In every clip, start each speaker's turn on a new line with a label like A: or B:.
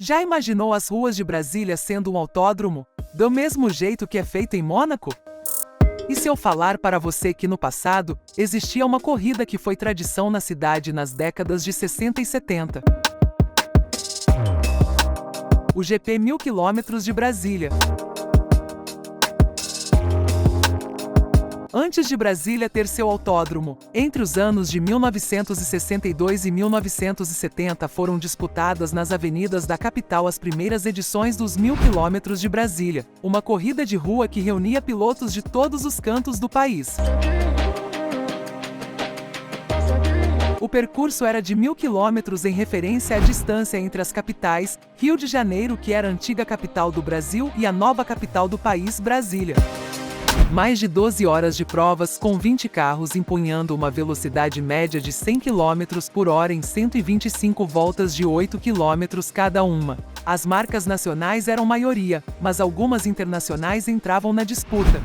A: Já imaginou as ruas de Brasília sendo um autódromo, do mesmo jeito que é feito em Mônaco? E se eu falar para você que no passado, existia uma corrida que foi tradição na cidade nas décadas de 60 e 70? O GP 1000 km de Brasília. Antes de Brasília ter seu autódromo, entre os anos de 1962 e 1970 foram disputadas nas avenidas da capital as primeiras edições dos 1000 km de Brasília, uma corrida de rua que reunia pilotos de todos os cantos do país. O percurso era de 1000 km em referência à distância entre as capitais, Rio de Janeiro, que era a antiga capital do Brasil, e a nova capital do país, Brasília. Mais de 12 horas de provas, com 20 carros empunhando uma velocidade média de 100 km por hora em 125 voltas de 8 km cada uma. As marcas nacionais eram maioria, mas algumas internacionais entravam na disputa.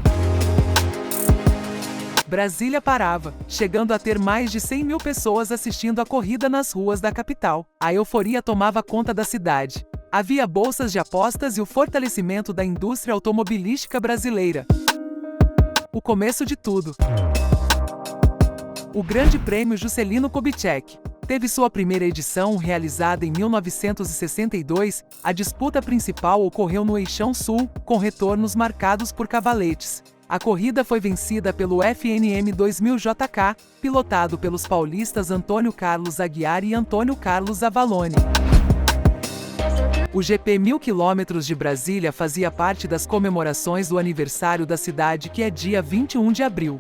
A: Brasília parava, chegando a ter mais de 100 mil pessoas assistindo a corrida nas ruas da capital. A euforia tomava conta da cidade. Havia bolsas de apostas e o fortalecimento da indústria automobilística brasileira. O começo de tudo. O Grande Prêmio Juscelino Kubitschek teve sua primeira edição realizada em 1962. A disputa principal ocorreu no Eixão Sul, com retornos marcados por cavaletes. A corrida foi vencida pelo FNM 2000 JK, pilotado pelos paulistas Antônio Carlos Aguiar e Antônio Carlos Avalone. O GP 1000 km de Brasília fazia parte das comemorações do aniversário da cidade, que é dia 21 de abril.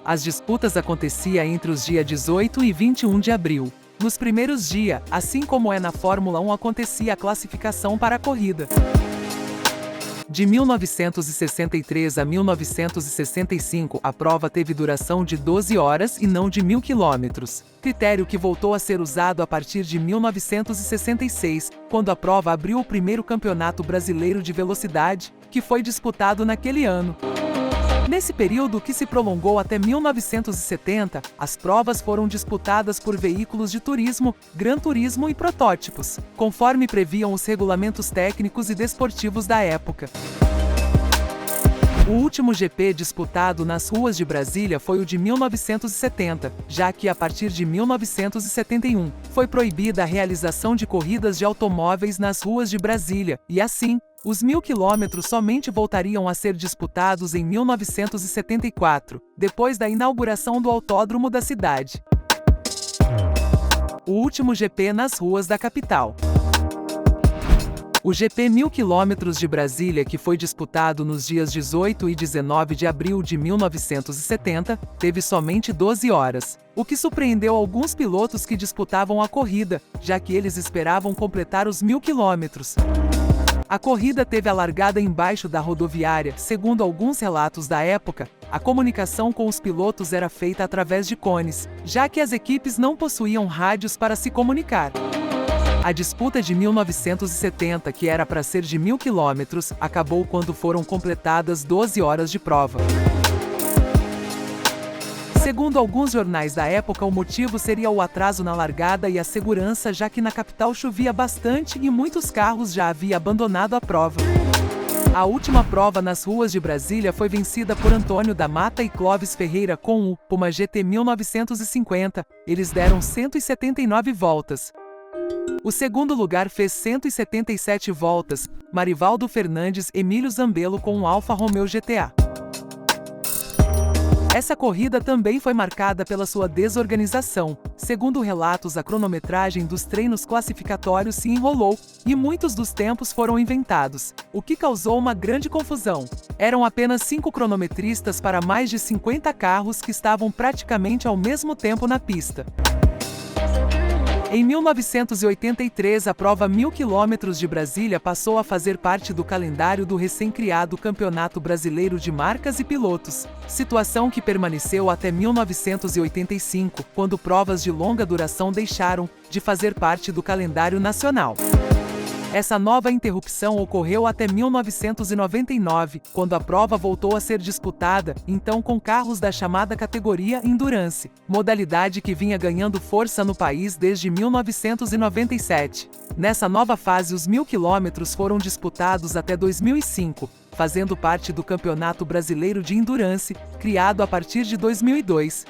A: As disputas aconteciam entre os dias 18 e 21 de abril. Nos primeiros dias, assim como é na Fórmula 1, acontecia a classificação para a corrida. De 1963 a 1965, a prova teve duração de 12 horas e não de 1000 km, critério que voltou a ser usado a partir de 1966, quando a prova abriu o primeiro campeonato brasileiro de velocidade, que foi disputado naquele ano. Nesse período, que se prolongou até 1970, as provas foram disputadas por veículos de turismo, Gran Turismo e protótipos, conforme previam os regulamentos técnicos e desportivos da época. O último GP disputado nas ruas de Brasília foi o de 1970, já que a partir de 1971, foi proibida a realização de corridas de automóveis nas ruas de Brasília, e assim, os 1000 km somente voltariam a ser disputados em 1974, depois da inauguração do autódromo da cidade. O último GP nas ruas da capital. O GP 1000 km de Brasília, que foi disputado nos dias 18 e 19 de abril de 1970, teve somente 12 horas, o que surpreendeu alguns pilotos que disputavam a corrida, já que eles esperavam completar os 1000 km. A corrida teve a largada embaixo da rodoviária. Segundo alguns relatos da época, a comunicação com os pilotos era feita através de cones, já que as equipes não possuíam rádios para se comunicar. A disputa de 1970, que era para ser de 1000 km, acabou quando foram completadas 12 horas de prova. Segundo alguns jornais da época, o motivo seria o atraso na largada e a segurança, já que na capital chovia bastante e muitos carros já haviam abandonado a prova. A última prova nas ruas de Brasília foi vencida por Antônio da Mata e Clóvis Ferreira com o Puma GT 1950. Eles deram 179 voltas. O segundo lugar fez 177 voltas, Marivaldo Fernandes Emílio Zambello com um Alfa Romeo GTA. Essa corrida também foi marcada pela sua desorganização. Segundo relatos, a cronometragem dos treinos classificatórios se enrolou, e muitos dos tempos foram inventados, o que causou uma grande confusão. Eram apenas 5 cronometristas para mais de 50 carros que estavam praticamente ao mesmo tempo na pista. Em 1983, a prova 1000 km de Brasília passou a fazer parte do calendário do recém-criado Campeonato Brasileiro de Marcas e Pilotos, situação que permaneceu até 1985, quando provas de longa duração deixaram de fazer parte do calendário nacional. Essa nova interrupção ocorreu até 1999, quando a prova voltou a ser disputada, então com carros da chamada categoria Endurance, modalidade que vinha ganhando força no país desde 1997. Nessa nova fase, os 1.000 quilômetros foram disputados até 2005, fazendo parte do Campeonato Brasileiro de Endurance, criado a partir de 2002.